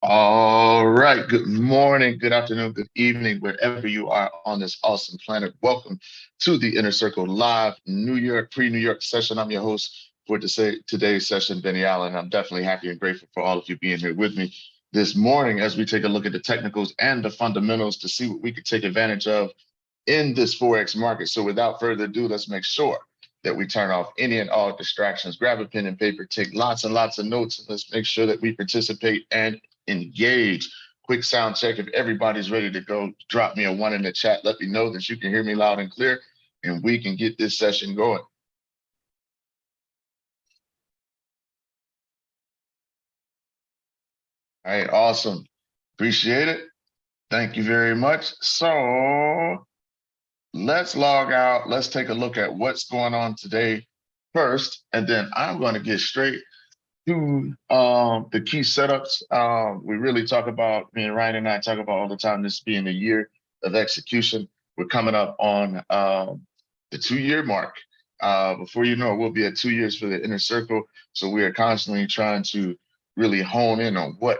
All right. Good morning, good afternoon, good evening, wherever you are on this awesome planet. Welcome to the Inner Circle Live New York, pre-New York session. I'm your host for today's session, Benny Allen. I'm definitely happy and grateful for all of you being here with me this morning as we take a look at the technicals and the fundamentals to see what we could take advantage of in this Forex market. So without further ado, let's make sure that we turn off any and all distractions, grab a pen and paper, take lots and lots of notes, and let's make sure that we participate and engage. Quick sound check. If everybody's ready to go, drop me a one in the chat. Let me know that you can hear me loud and clear, and we can get this session going. All right, awesome. Appreciate it. Thank you very much. So let's log out. Let's take a look at what's going on today first, and then I'm going to get straight to the key setups. We really talk about, me and Ryan and I talk about all the time, this being a year of execution. We're coming up on the 2-year mark. Before you know it, we'll be at 2 years for the inner circle. So we are constantly trying to really hone in on what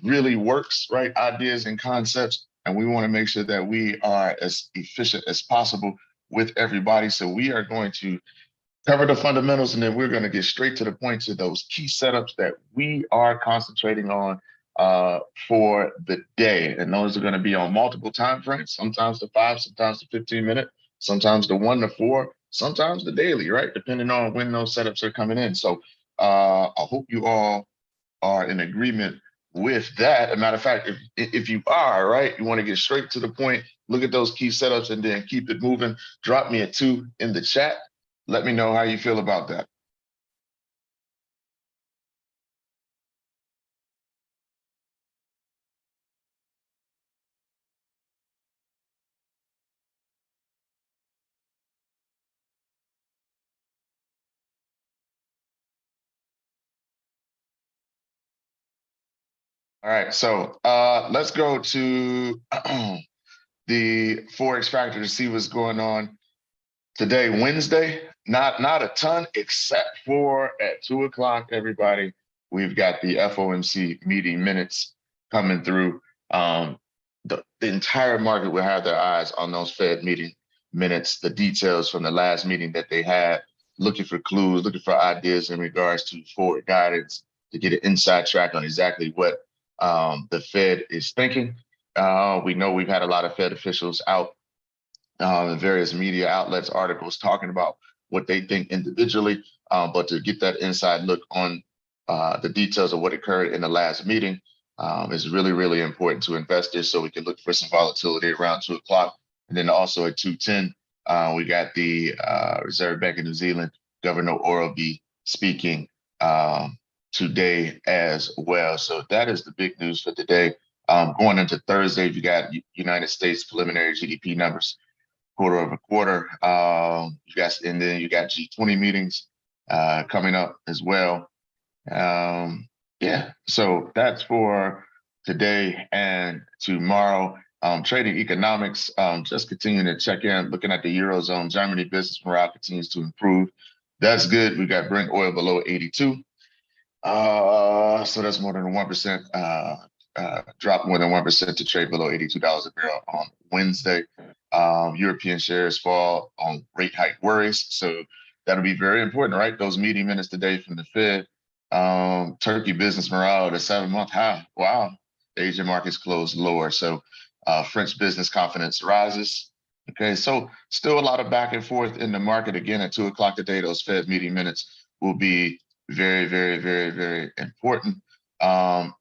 really works, right? Ideas and concepts. And we want to make sure that we are as efficient as possible with everybody. So we are going to cover the fundamentals, and then we're going to get straight to the point to those key setups that we are concentrating on for the day. And those are going to be on multiple time frames, sometimes the 5, sometimes the 15-minute, sometimes the 1 to 4, sometimes the daily, right? Depending on when those setups are coming in. So I hope you all are in agreement with that. As a matter of fact, if you are, right, you want to get straight to the point, look at those key setups and then keep it moving. Drop me a 2 in the chat. Let me know how you feel about that. All right, so let's go to the Forex factor to see what's going on today, Wednesday. Not a ton, except for at 2 o'clock, everybody. We've got the FOMC meeting minutes coming through. The entire market will have their eyes on those Fed meeting minutes, the details from the last meeting that they had, looking for clues, looking for ideas in regards to forward guidance to get an inside track on exactly what the Fed is thinking. We know we've had a lot of Fed officials out in various media outlets, articles talking about what they think individually, but to get that inside look on the details of what occurred in the last meeting is really, really important to investors, so we can look for some volatility around 2 o'clock. And then also at 2:10, we got the Reserve Bank of New Zealand, Governor Orlby speaking today as well. So that is the big news for today. Going into Thursday, you got United States preliminary GDP numbers, quarter over quarter. And then you got G20 meetings coming up as well. Yeah, so that's for today and tomorrow. Trading economics, just continuing to check in, looking at the Eurozone. Germany business morale continues to improve. That's good. We got Brent oil below 82. So that's more than a 1% drop, more than 1% to trade below $82 a barrel on Wednesday. European shares fall on rate hike worries. So that'll be very important, right? Those meeting minutes today from the Fed. Turkey business morale at a 7-month high. Wow. The Asian markets closed lower. So French business confidence rises. Okay, so still a lot of back and forth in the market. Again, at 2 o'clock today, those Fed meeting minutes will be very, very, very, very important.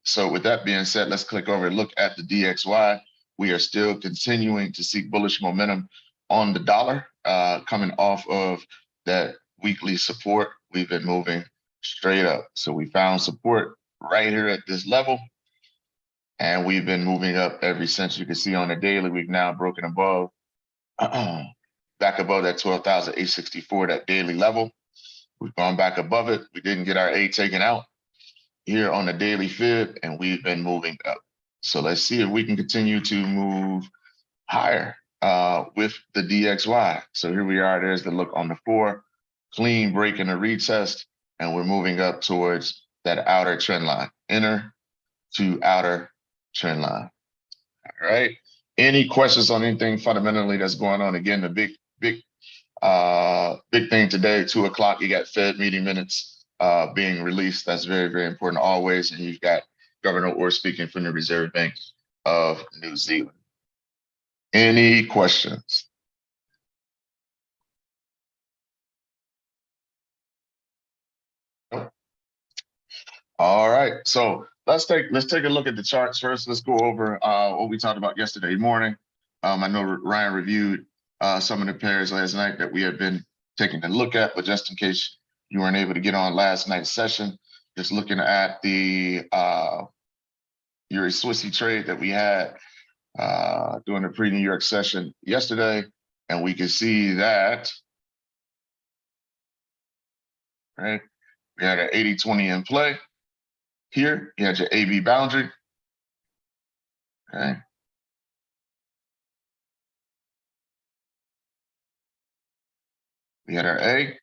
So with that being said, let's click over and look at the DXY. We are still continuing to see bullish momentum on the dollar, coming off of that weekly support. We've been moving straight up. So we found support right here at this level, and we've been moving up ever since. You can see on the daily, we've now broken above, back above that 12,864, that daily level. We've gone back above it. We didn't get our A taken out here on the daily fib, and we've been moving up. So let's see if we can continue to move higher with the DXY. So here we are. There's the look on the 4, clean break and a retest, and we're moving up towards that outer trend line. Inner to outer trend line. All right. Any questions on anything fundamentally that's going on? Again, the big thing today, 2 o'clock, you got Fed meeting minutes being released. That's very, very important always. And you've got Governor Orr speaking from the Reserve Bank of New Zealand. Any questions? Nope. All right. So let's take a look at the charts first. Let's go over what we talked about yesterday morning. I know Ryan reviewed some of the pairs last night that we have been taking a look at, but just in case you weren't able to get on last night's session, just looking at the Euro Swissy trade that we had during the pre-New York session yesterday, and we can see that, right? We had an 80-20 in play. Here, you had your AB boundary, okay? We had our A.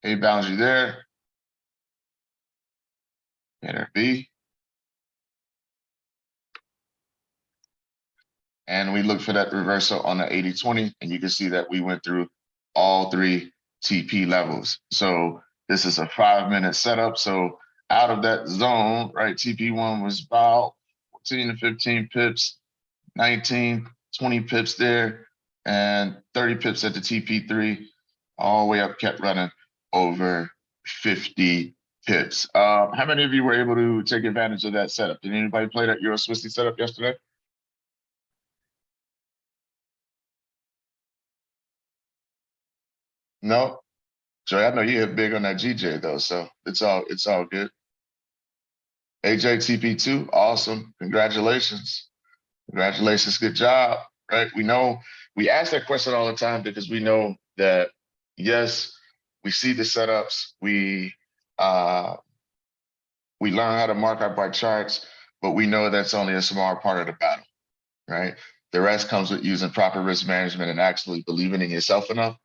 A boundary there. We had our B. And we look for that reversal on the 80-20, and you can see that we went through all 3 TP levels. So this is a 5-minute setup. So out of that zone, right, TP1 was about 14 to 15 pips, 19, 20 pips there, and 30 pips at the TP3, all the way up, kept running over 50 pips. How many of you were able to take advantage of that setup? Did anybody play that Euro Swissy setup yesterday? No, Joey, I know you hit big on that GJ though, so it's all good. AJ TP2, awesome, congratulations, good job. Right, we ask that question all the time because we know that yes, we see the setups, we learn how to mark our bar charts, but we know that's only a small part of the battle, right? The rest comes with using proper risk management and actually believing in yourself enough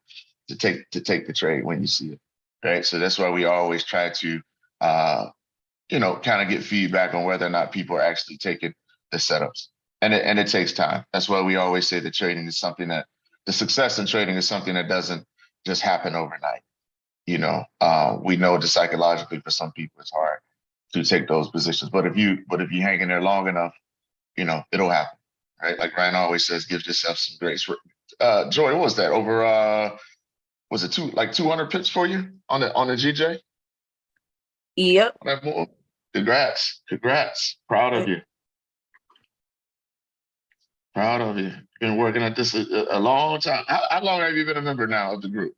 to take the trade when you see it, right? So that's why we always try to, kind of get feedback on whether or not people are actually taking the setups, and it takes time. That's why we always say that trading is something that the success in trading is something that doesn't just happen overnight. We know that psychologically for some people it's hard to take those positions, but if you hang in there long enough, it'll happen, right? Like Ryan always says, give yourself some grace. Joy, what was that over? Was it 200 pips for you on the GJ? Yep. On that move? Congrats. Proud of you. Been working at this a long time. How long have you been a member now of the group?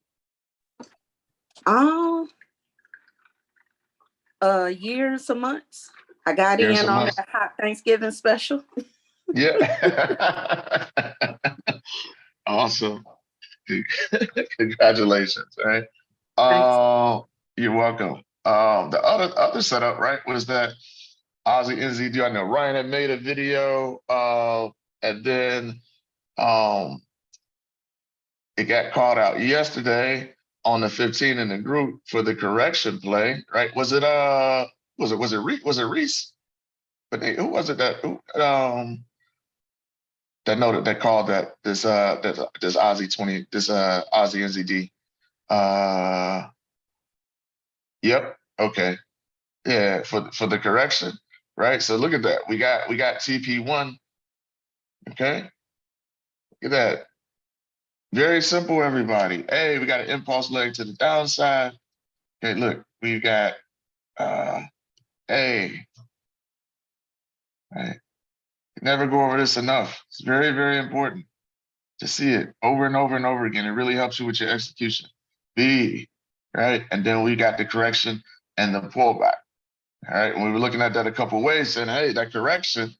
Year and some months. I got in on that hot Thanksgiving special. Yeah. Awesome. Congratulations, right? You're welcome. The other setup, right, was that Aussie NZD. I know Ryan had made a video, and then it got called out yesterday on the 15 in the group for the correction play, right? Was it Reese? But who was it that noted that called that this Aussie 20, this Aussie NZD? Yep. Okay. Yeah, for the correction, right? So look at that. We got TP1. Okay. Look at that. Very simple, everybody. Hey, we got an impulse leg to the downside. Okay, look, we've got A. Right. Never go over this enough. It's very, very important to see it over and over and over again. It really helps you with your execution. B, right? And then we got the correction and the pullback. All right. And we were looking at that a couple of ways, saying, hey, that correction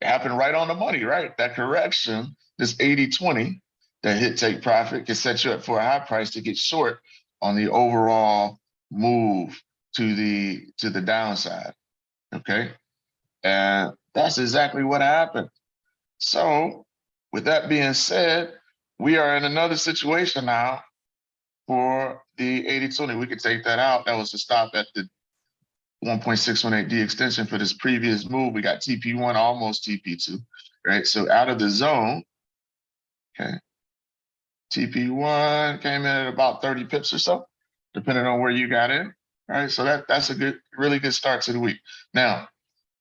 happened right on the money, right? That correction, this 80-20, that hit take profit can set you up for a high price to get short on the overall move to the downside. Okay. And that's exactly what happened. So with that being said, we are in another situation now for the 80-20. We could take that out. That was the stop at the 1.618D extension for this previous move. We got TP1, almost TP2, right? So out of the zone, okay. TP1 came in at about 30 pips or so, depending on where you got in, right? So that's a really good start to the week. Now,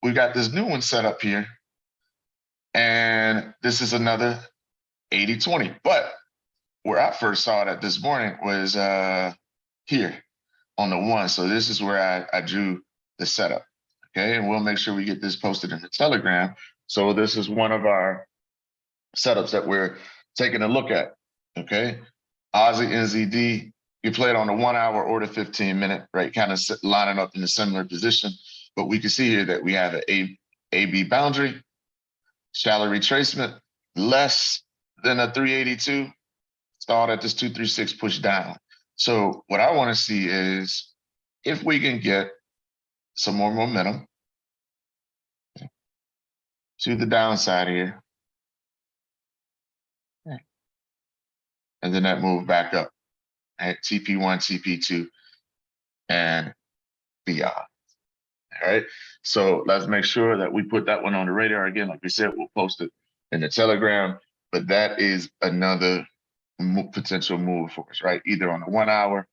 we got this new one set up here, and this is another 80-20. But where I first saw that this morning was here on the 1. So this is where I drew the setup, okay? And we'll make sure we get this posted in the Telegram. So this is one of our setups that we're taking a look at. Okay, Aussie NZD, you play it on the 1 hour or the 15-minute, right? Kind of lining up in a similar position. But we can see here that we have an AB boundary, shallow retracement, less than a 382, stalled at this 236 push down. So what I want to see is if we can get some more momentum to the downside here. And then that move back up at TP1, TP2, and beyond. All right. So let's make sure that we put that one on the radar again. Like we said, we'll post it in the Telegram, but that is another potential move for us, right? Either on the 1 hour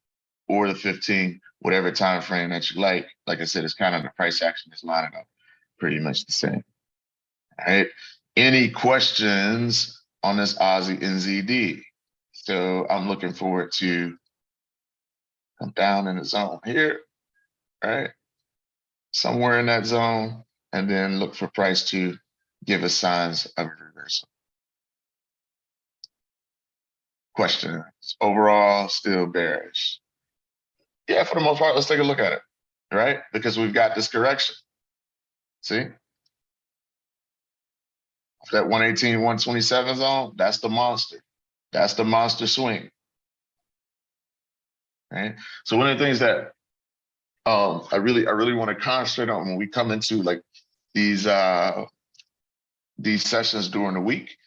or the 15, whatever time frame that you like. Like I said, it's kind of the price action is lining up pretty much the same. All right. Any questions on this Aussie NZD? So I'm looking forward to come down in the zone here, right? Somewhere in that zone, and then look for price to give us signs of reversal. Questions? Overall, still bearish. Yeah, for the most part, let's take a look at it, right? Because we've got this correction. See? That 118, 127 zone, that's the monster. That's the monster swing. Right? So one of the things that I really want to concentrate on when we come into like these sessions during the week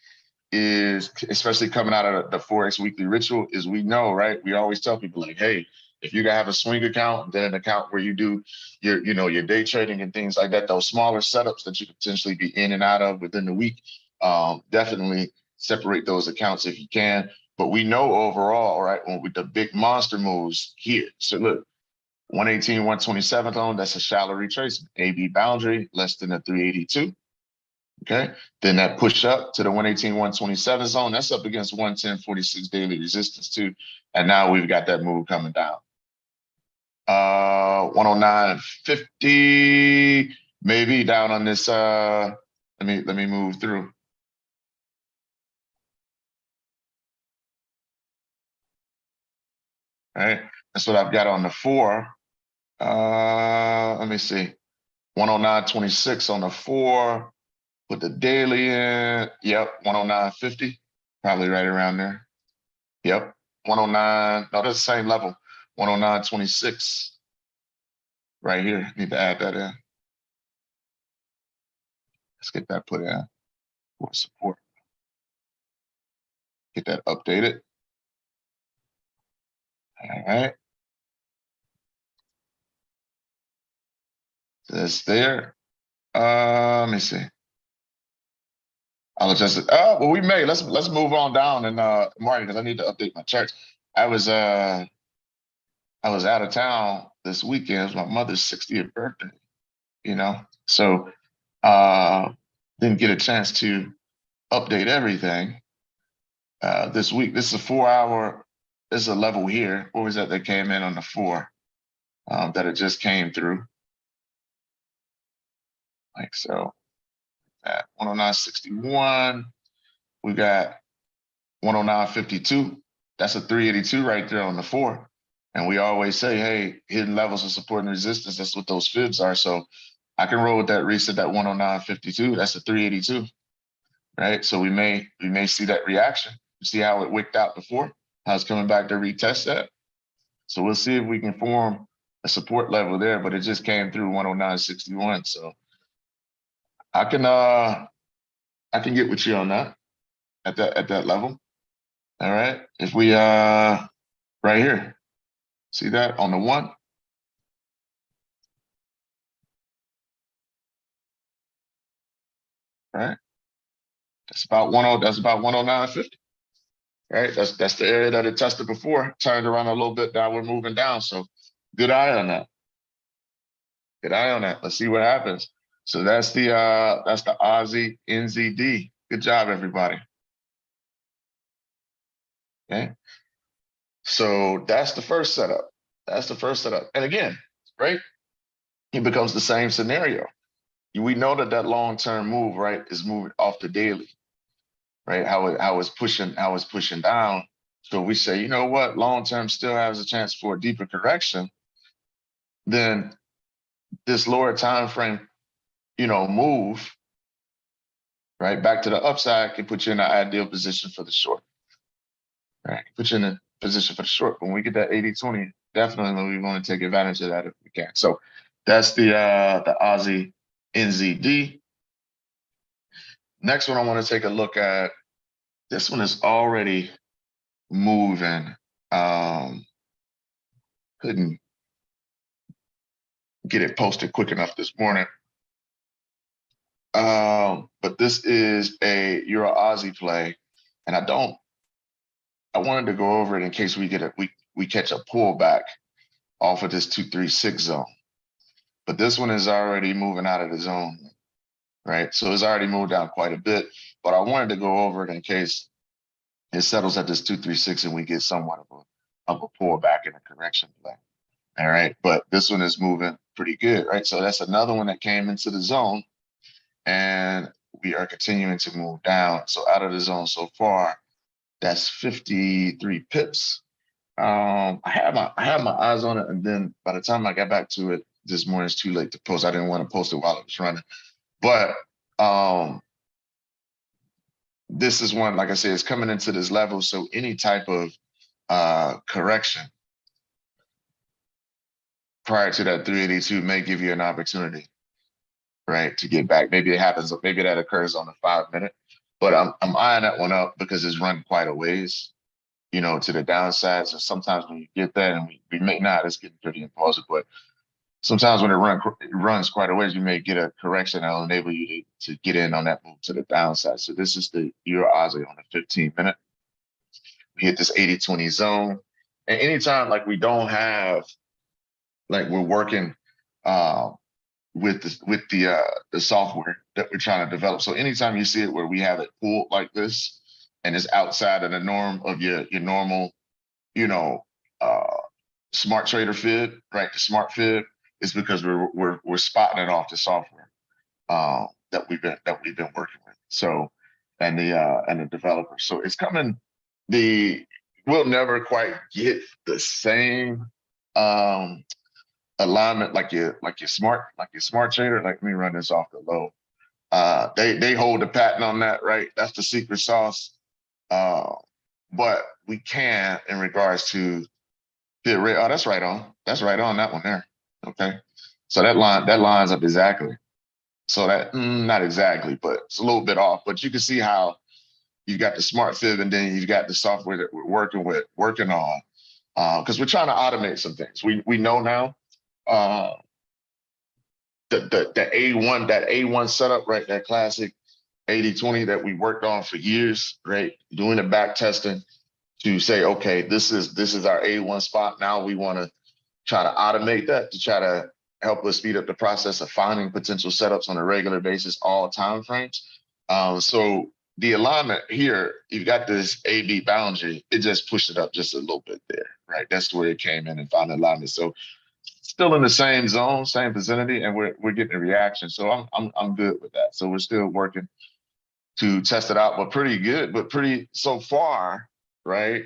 is, especially coming out of the Forex weekly ritual, is we know, right? We always tell people like, hey, if you have a swing account, then an account where you do your day trading and things like that, those smaller setups that you could potentially be in and out of within the week, definitely separate those accounts if you can. But we know overall, right, when with the big monster moves here. So look, 118, 127 zone, that's a shallow retracement. AB boundary, less than a 382. Okay, then that push up to the 118, 127 zone, that's up against 110.46 daily resistance too. And now we've got that move coming down. 109.50, maybe down on this. Let me move through. All right, that's what I've got on the 4. Let me see. 109.26 on the 4. Put the daily in. Yep, 109.50. Probably right around there. Yep, 109. No, that's the same level. 109.26. Right here. Need to add that in. Let's get that put in for support. Get that updated. All right. That's there. Let me see. I'll adjust it. Oh, well, we may. Let's move on down and Marty, because I need to update my charts. I was out of town this weekend. It was my mother's 60th birthday, so didn't get a chance to update everything this week. This is a 4 hour. This is a level here. What was that came in on the 4 that it just came through? Like so. At 109.61, we got 109.52. That's a 382 right there on the 4. And we always say, hey, hidden levels of support and resistance, that's what those fibs are. So I can roll with that reset, that 109.52. That's a 382, right? So we may see that reaction. See how it wicked out before, how it's coming back to retest that. So we'll see if we can form a support level there, but it just came through 109.61. So I can get with you on that at that level. All right. If we right here, see that on the 1? Right. That's about 10. That's about 109.50. Right. That's the area that it tested before. Turned around a little bit. Now we're moving down. So good eye on that. Good eye on that. Let's see what happens. So that's the Aussie NZD. Good job, everybody. Okay. So that's the first setup. That's the first setup. And again, right? It becomes the same scenario. We know that long-term move, right, is moving off the daily, right? How it's pushing down. So we say, you know what, long-term still has a chance for a deeper correction. Then this lower time frame, move, right, back to the upside can put you in the ideal position for the short. Right, put you in a position for the short. When we get that 80-20, definitely we want to take advantage of that if we can. So that's the Aussie NZD. Next one I want to take a look at. This one is already moving. Couldn't get it posted quick enough this morning. But this is a Euro Aussie play, and I wanted to go over it in case we catch a pullback off of this 236 zone. But this one is already moving out of the zone, right? So it's already moved down quite a bit, but I wanted to go over it in case it settles at this 236 and we get somewhat of a pullback in a correction play. All right, but this one is moving pretty good, right? So that's another one that came into the zone, and we are continuing to move down. So out of the zone so far, that's 53 pips. I had my eyes on it, and then by the time I got back to it this morning, it's too late to post. I didn't want to post it while it was running, but this is one, like I said, it's coming into this level. So any type of correction prior to that 382 may give you an opportunity, right, to get back. Maybe it happens, maybe that occurs on the 5-minute, but I'm eyeing that one up because it's run quite a ways, to the downside. So sometimes when you get that, and we may not, it's getting pretty impulsive, but sometimes when it runs quite a ways, you may get a correction that'll enable you to get in on that move to the downside. So this is the Euro Aussie on the 15-minute. We hit this 80-20 zone. And anytime like we don't have, like we're working with the software that we're trying to develop. So anytime you see it where we have it pulled like this and it's outside of the norm of your normal, smart trader fib, right? The smart fib is because we're spotting it off the software that we've been working with. So and the developer. So it's coming. We'll never quite get the same alignment like your smart trader. Like, let me run this off the low. They hold the patent on that, right? That's the secret sauce. But we can in regards to fit rate. Oh, that's right on. That's right on that one there. Okay. So that lines up exactly. So that not exactly, but it's a little bit off. But you can see how you've got the smart fib and then you've got the software that we're working on. Because we're trying to automate some things. We know now the A1 setup, right? That classic 80-20 that we worked on for years, right? Doing the back testing to say, okay, this is our A1 spot. Now we want to try to automate that to try to help us speed up the process of finding potential setups on a regular basis, all time frames. So the alignment here, you've got this AB boundary. It just pushed it up just a little bit there, right? That's where it came in and found the alignment. So still in the same zone, same vicinity, and we're getting a reaction. So I'm good with that. So we're still working to test it out, but pretty good, but pretty so far, right?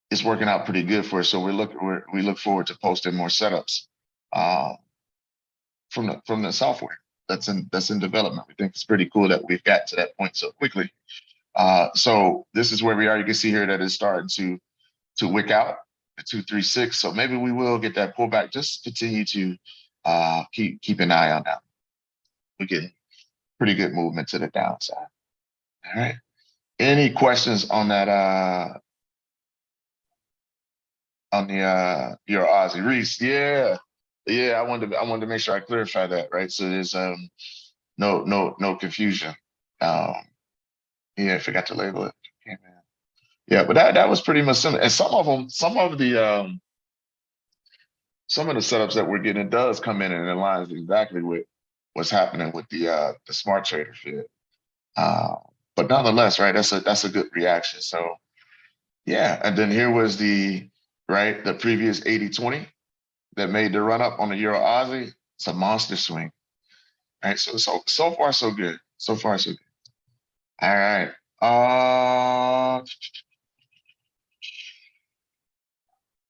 It's working out pretty good for us. So we look forward to posting more setups from the software that's in development. We think it's pretty cool that we've got to that point so quickly. So this is where we are. You can see here that it's starting to wick out the 236. So maybe we will get that pullback. Just continue to keep an eye on that. We're getting pretty good movement to the downside. All right. Any questions on that? On the your Aussie Reese? Yeah, yeah. I wanted to make sure I clarify that, right? So there's no confusion. Um, yeah, I forgot to label it. Okay, man. Yeah, but that was pretty much similar. And some of them, some of the setups that we're getting does come in and aligns exactly with what's happening with the smart trader fit. Uh, but nonetheless, right, that's a good reaction. So yeah, and then here was the previous 80-20 that made the run up on the Euro Aussie. It's a monster swing. Right. So far so good. So far so good. All right.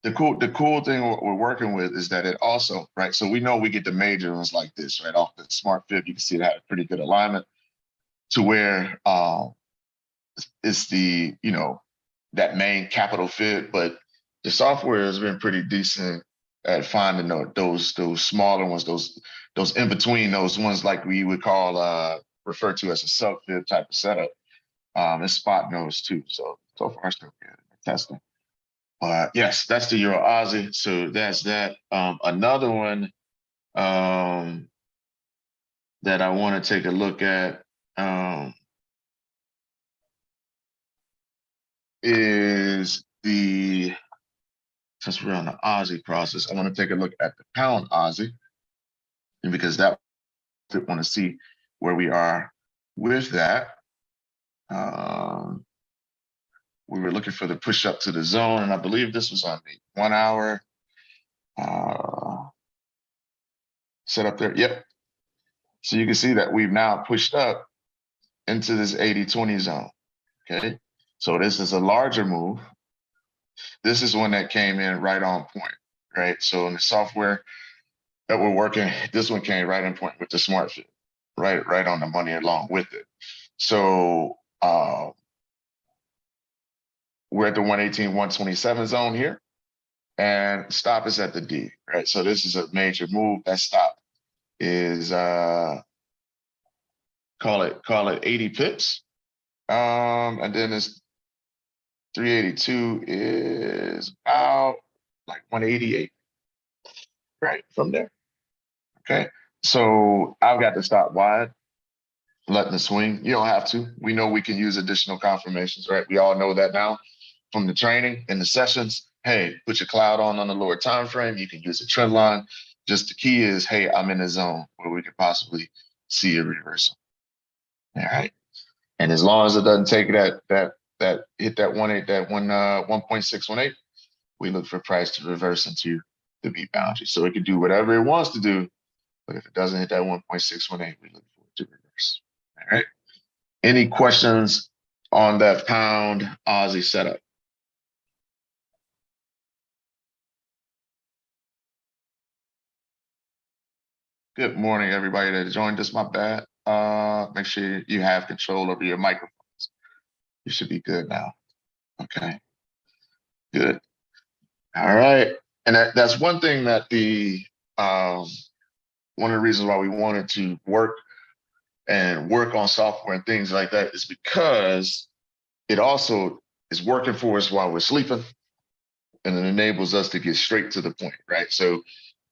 The cool thing what we're working with is that it also, right? So we know we get the major ones like this, right? Off the smart fib, you can see it had a pretty good alignment to where it's that main capital fib, but the software has been pretty decent at finding those smaller ones, those in between, those ones like we would call refer to as a sub fib type of setup. It's spotting those too. So far so good. Testing. Yes, that's the Euro Aussie. So that's that. Another one that I want to take a look at is since we're on the Aussie process, I want to take a look at the pound Aussie, and because that I want to see where we are with that. We were looking for the push up to the zone, and I believe this was on the 1 hour set up there. Yep. So you can see that we've now pushed up into this 80-20 zone. Okay. So this is a larger move. This is one that came in right on point, right? So in the software that we're working, this one came right on point with the smart fit, right on the money along with it. So we're at the 118, 127 zone here, and stop is at the D, right? So this is a major move. That stop is call it 80 pips. And then it's 382 is about like 188, right? From there. Okay. So I've got to stop wide, letting the swing. You don't have to. We know we can use additional confirmations, right? We all know that now from the training and the sessions. Hey, put your cloud on the lower time frame. You can use a trend line. Just the key is, hey, I'm in a zone where we could possibly see a reversal. All right. And as long as it doesn't take that hit that 1.618, we look for price to reverse into the B boundary. So it can do whatever it wants to do, but if it doesn't hit that 1.618, we look for it to reverse. All right. Any questions on that pound Aussie setup? Good morning, everybody that joined us. My bad. Make sure you have control over your microphones. You should be good now. Okay. Good. All right. And that's one thing that one of the reasons why we wanted to work on software and things like that is because it also is working for us while we're sleeping, and it enables us to get straight to the point, right? So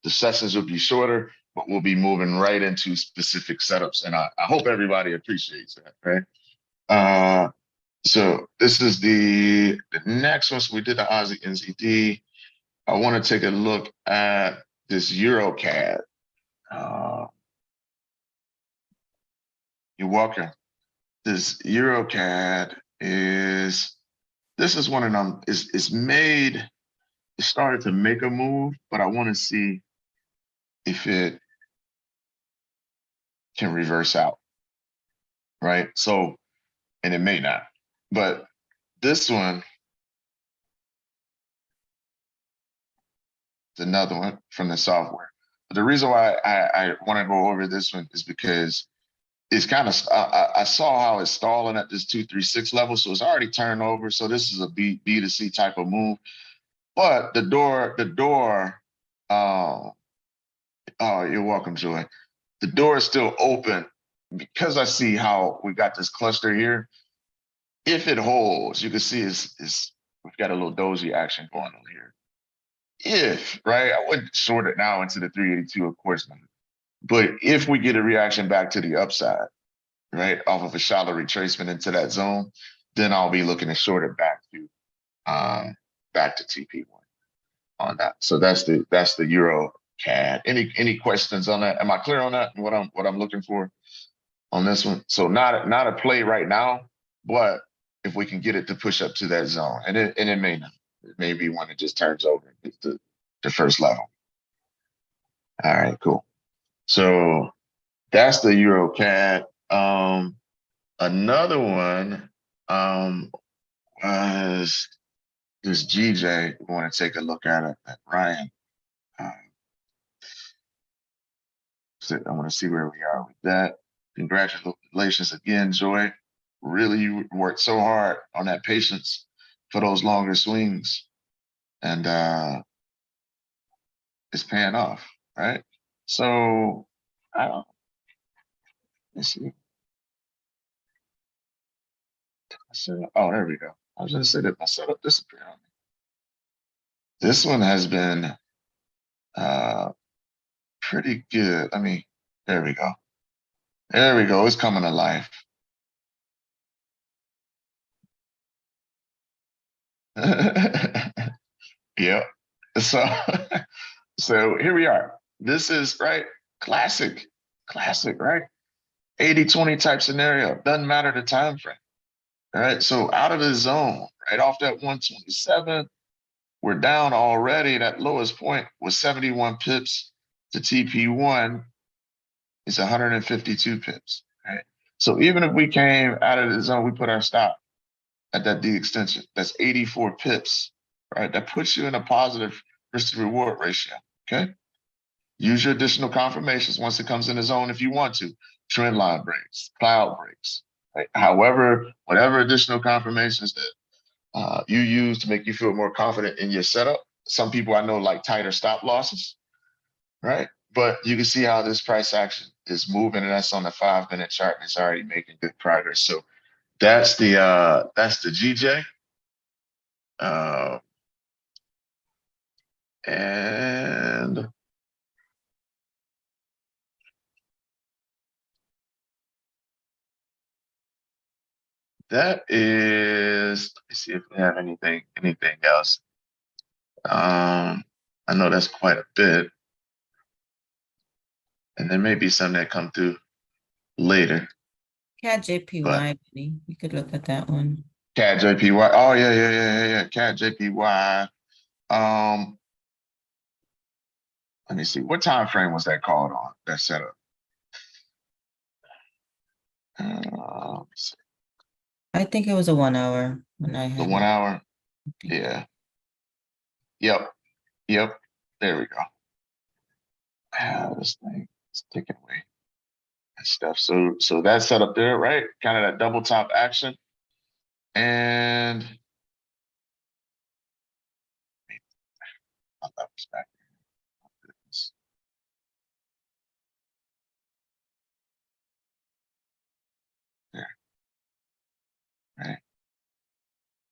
the sessions will be shorter, but we'll be moving right into specific setups. And I hope everybody appreciates that, right? So this is the next one. So we did the Aussie NZD. I want to take a look at this EuroCAD. You're welcome. This EuroCAD this is one of them. It started to make a move, but I want to see if it can reverse out, right? So, and it may not, but this one is another one from the software. But the reason why I want to go over this one is because it's kind of, I saw how it's stalling at this 236 level. So it's already turned over. So this is a B to C type of move. But the door, oh, you're welcome, Joy. The door is still open because I see how we got this cluster here. if it holds, you can see we've got a little doji action going on here. If, right, I wouldn't short it now into the 382, of course not. But if we get a reaction back to the upside, right, off of a shallow retracement into that zone, then I'll be looking to short it back to TP1 on that. So that's the Euro CAD. Any questions on that? Am I clear on that? What I'm looking for on this one? So not a play right now, but if we can get it to push up to that zone, and it may not. It may be one that just turns over and gets to the first level. All right, cool. So that's the Euro CAD. Another one was this GJ. We want to take a look at it, at Ryan. So I want to see where we are with that. Congratulations again, Joy. Really, you worked so hard on that patience for those longer swings, and it's paying off, right? So I don't. Let's see. Oh, there we go. I was going to say that my setup disappeared on me. This one has been pretty good. I mean, there we go. There we go. It's coming to life. Yep. So, so here we are. This is right. Classic, right? 80-20 type scenario. Doesn't matter the time frame. All right. So out of the zone, right off that 127, we're down already. That lowest point was 71 pips to TP1. It's 152 pips. Right. So even if we came out of the zone, we put our stop at that D extension. That's 84 pips. Right. That puts you in a positive risk to reward ratio. Okay. Use your additional confirmations once it comes in the zone if you want to. Trend line breaks, cloud breaks. Right? However, whatever additional confirmations that you use to make you feel more confident in your setup. Some people I know like tighter stop losses, right? But you can see how this price action is moving, and that's on the 5-minute chart, and it's already making good progress. So that's the GJ. And that is, let me see if we have anything else. I know that's quite a bit. And there may be some that come through later. CAD JPY, you could look at that one. CAD JPY. Oh yeah. CAD JPY. Let me see. What time frame was that called on? That setup? I think it was a 1 hour when I had the 1 hour. Yeah. Yep. There we go. This thing is taking away and stuff. So that's set up there, right? Kind of that double top action. And that was back. There. Right.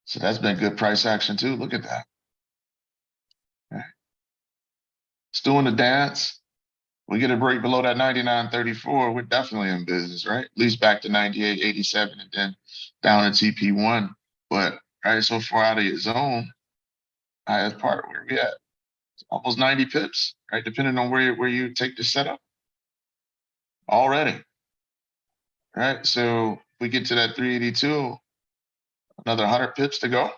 So that's been good price action too. Look at that. Right. It's doing the dance. We get a break below that 99.34, we're definitely in business, right? At least back to 98.87 and then down to TP1. But right, so far out of your zone, highest part where we at? It's almost 90 pips, right? Depending on where you take the setup already. Right. So we get to that 382, another 100 pips to go.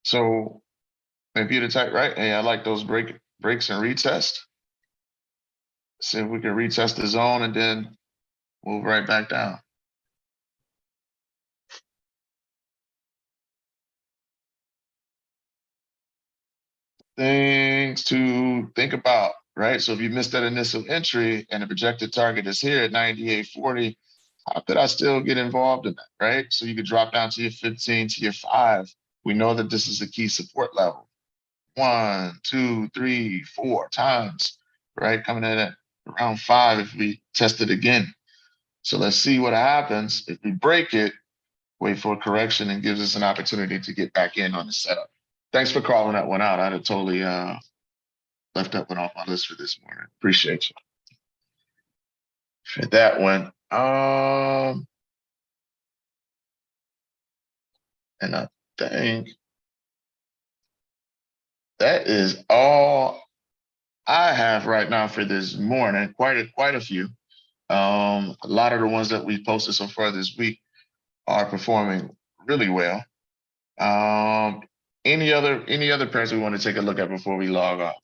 So maybe the type, right? Hey, I like those breaks and retest. See if we can retest the zone and then move right back down. Things to think about, right? So if you missed that initial entry and the projected target is here at 98.40, how could I still get involved in that, right? So you could drop down to your 15, to your 5. We know that this is a key support level. 1, 2, 3, 4 times, right? Coming in at around 5 if we test it again. So let's see what happens. If we break it, wait for a correction, and gives us an opportunity to get back in on the setup. Thanks for calling that one out. I'd have totally left that one off my list for this morning. Appreciate you for that one. And I think that is all I have right now for this morning. Quite a few. A lot of the ones that we posted so far this week are performing really well. Any other pairs we want to take a look at before we log off?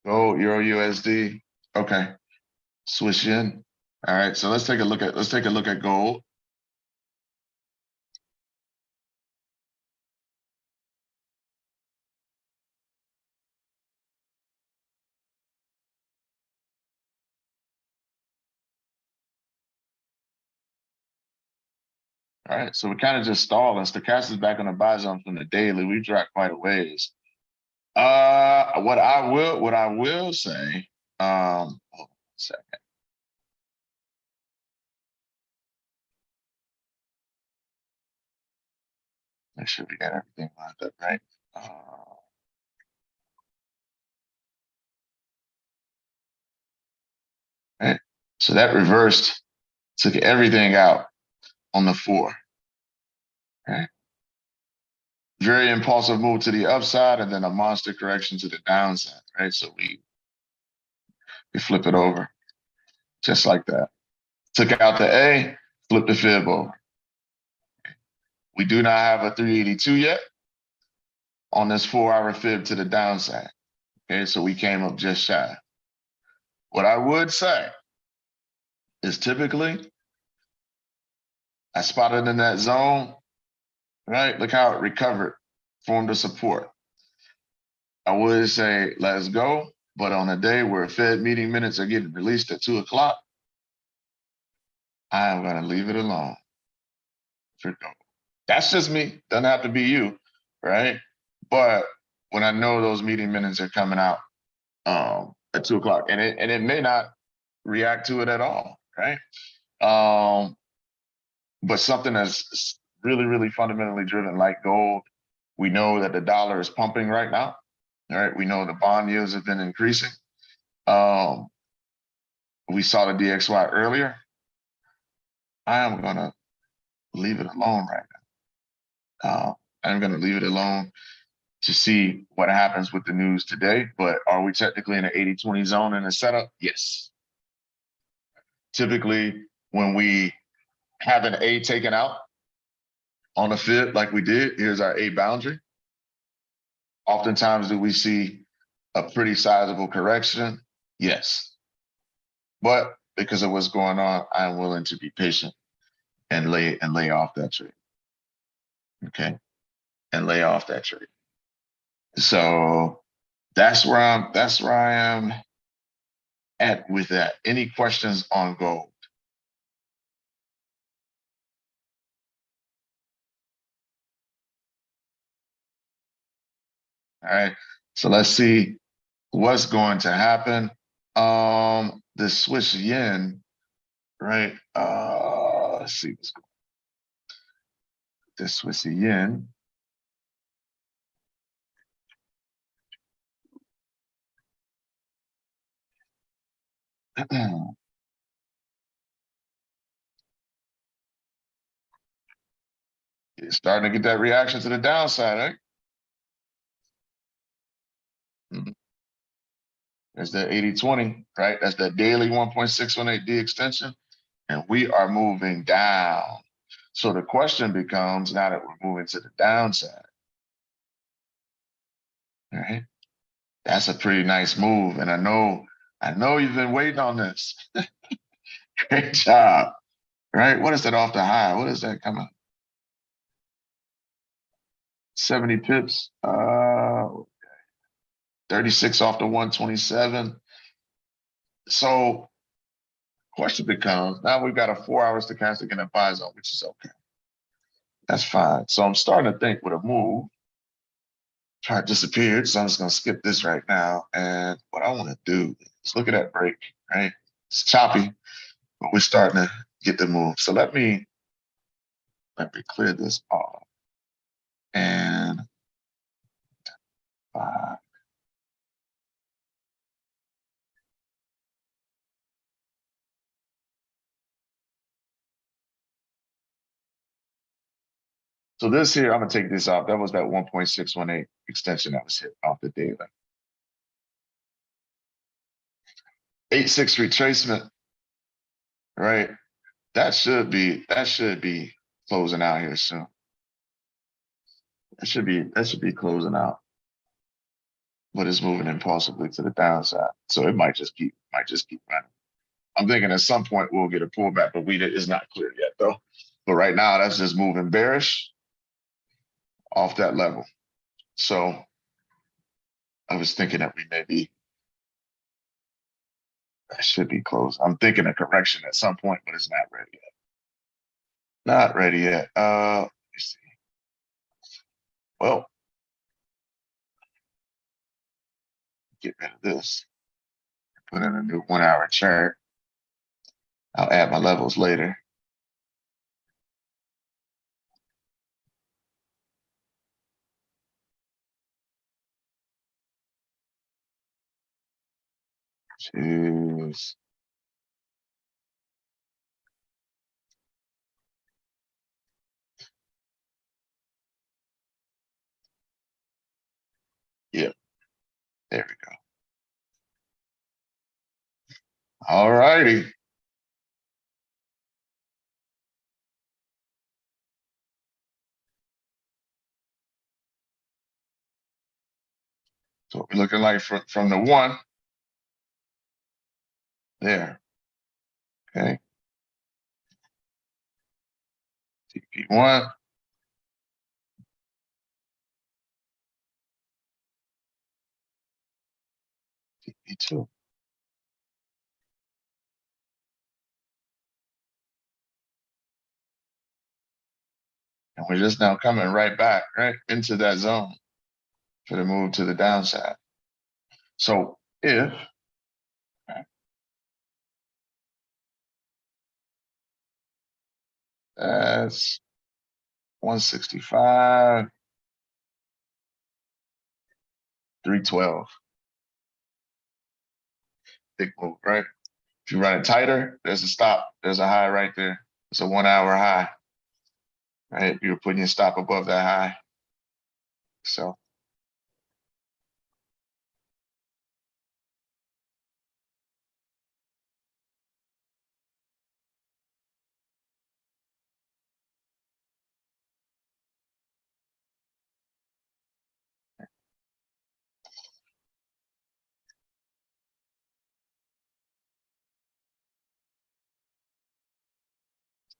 Gold, Euro, USD. Okay. Swiss yen. All right. So let's take a look at gold. All right. So we kind of just stalled. And stochastic is back on the buy zone from the daily. We dropped quite a ways. What I will say, hold on a second. Make sure we got everything lined up right. Right. So that reversed, took everything out on the 4. Right. Very impulsive move to the upside, and then a monster correction to the downside. Right. So we flip it over just like that. Took out the A, flipped the fib over. We do not have a 382 yet on this 4-hour fib to the downside. Okay, so we came up just shy. What I would say is typically I spotted in that zone, right? Look how it recovered, formed a support. I would say let's go, but on a day where Fed meeting minutes are getting released at 2 o'clock, I am going to leave it alone for gold. That's just me. Doesn't have to be you, right? But when I know those meeting minutes are coming out at 2 o'clock, and it may not react to it at all, right? But something that's really, really fundamentally driven like gold, we know that the dollar is pumping right now, all right? We know the bond yields have been increasing. We saw the DXY earlier. I am going to leave it alone right now. I'm going to leave it alone to see what happens with the news today. But are we technically in an 80-20 zone in the setup? Yes. Typically, when we have an A taken out on a fib like we did, here's our A boundary. Oftentimes, do we see a pretty sizable correction? Yes. But because of what's going on, I'm willing to be patient and lay off that trade. Okay. And lay off that trade. So that's where I am at with that. Any questions on gold? All right. So let's see what's going to happen. The Swiss yen, right? Let's see what's going on. The Swiss yen. It's starting to get that reaction to the downside, right? There's that 80-20, right? That's that daily 1.618D extension. And we are moving down. So the question becomes, now that we're moving to the downside, all right? That's a pretty nice move. And I know you've been waiting on this. Great job, right? What is that off the high? What is that coming? 70 pips, 36 off the 127. So question becomes, now we've got a 4-hour stochastic in a buy zone, which is okay. That's fine. So I'm starting to think with a move. Chart disappeared, so I'm just gonna skip this right now. And what I want to do is look at that break, right? It's choppy, but we're starting to get the move. So let me clear this off. And 5. So this here, I'm gonna take this off. That was that 1.618 extension that was hit off the daily. 8.6 retracement, right? That should be closing out here soon. That should be closing out. But it's moving impulsively to the downside. So it might just keep running. I'm thinking at some point we'll get a pullback, but is not clear yet though. But right now that's just moving bearish off that level. So I was thinking that that should be close. I'm thinking a correction at some point, but it's not ready yet. Not ready yet. Let me see. Well, get rid of this. Put in a new 1-hour chart. I'll add my levels later. Jeez. Yep. There we go. All righty. So what we're looking like from the 1 there. Okay. TP1. TP2. And we're just now coming right back, right into that zone for the move to the downside. So if that's 165, 312. Big move, right? If you run it tighter, there's a stop. There's a high right there. It's a 1-hour high, right? You're putting your stop above that high. So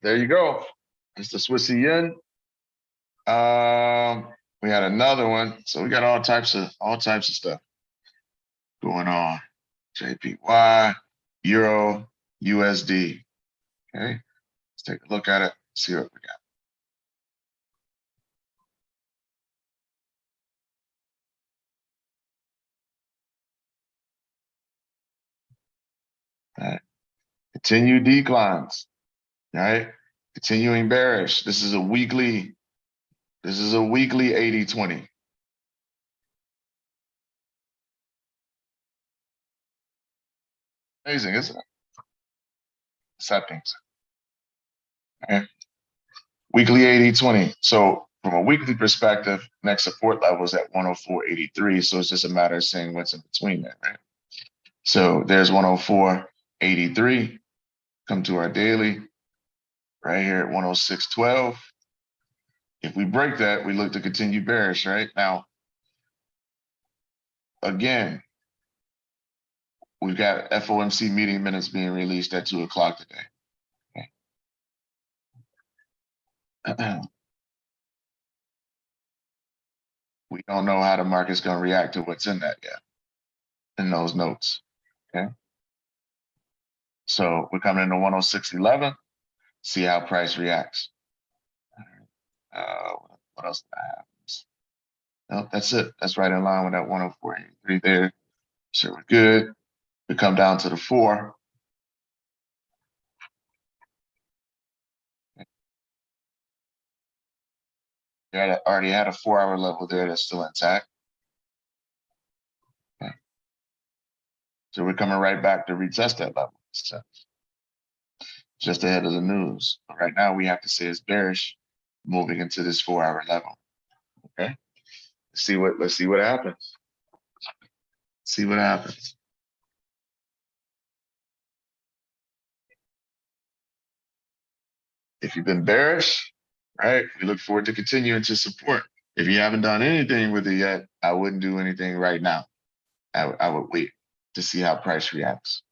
there you go. It's the Swissy yen. We had another one. So we got all types of stuff going on. JPY, Euro, USD. Okay, let's take a look at it, see what we got. All right. Continued declines. All right. Continuing bearish. This is a weekly 80-20. Amazing, isn't it? Settings. Okay. Weekly 80-20. So from a weekly perspective, next support level is at 104.83. So it's just a matter of seeing what's in between there, right? So there's 104.83. Come to our daily right here at 106.12. If we break that, we look to continue bearish, right? Now, again, we've got FOMC meeting minutes being released at 2 o'clock today. Okay. We don't know how the market's going to react to what's in that yet, in those notes. Okay. So we're coming into 106.11, see how price reacts. What else did I have? No, that's it. That's right in line with that 104.83 there. So we're good. We come down to the 4. Yeah, I already had a 4-hour level there that's still intact. Okay. So we're coming right back to retest that level. So just ahead of the news. But right now we have to say it's bearish moving into this 4-hour level. Okay. Let's see what happens. See what happens. If you've been bearish, right, we look forward to continuing to support. If you haven't done anything with it yet, I wouldn't do anything right now. I would wait to see how price reacts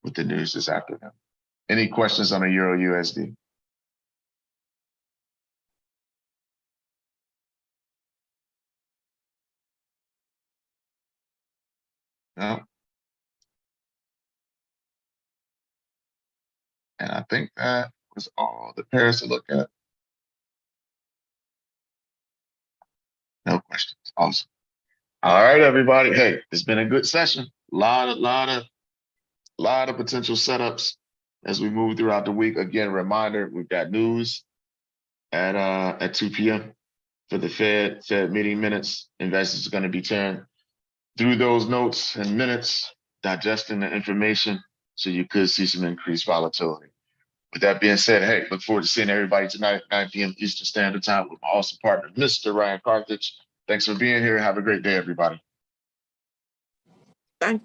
with the news this afternoon. Any questions on the Euro USD? No. And I think that was all the pairs to look at. No questions. Awesome. All right, everybody. Hey, it's been a good session. Lot of potential setups as we move throughout the week. Again, reminder, we've got news at 2 p.m. for the Fed meeting minutes. Investors are going to be turned through those notes and minutes, digesting the information, so you could see some increased volatility. With that being said, hey, look forward to seeing everybody tonight at 9 p.m. Eastern Standard Time with my awesome partner, Mr. Ryan Carthage. Thanks for being here. Have a great day, everybody. Thank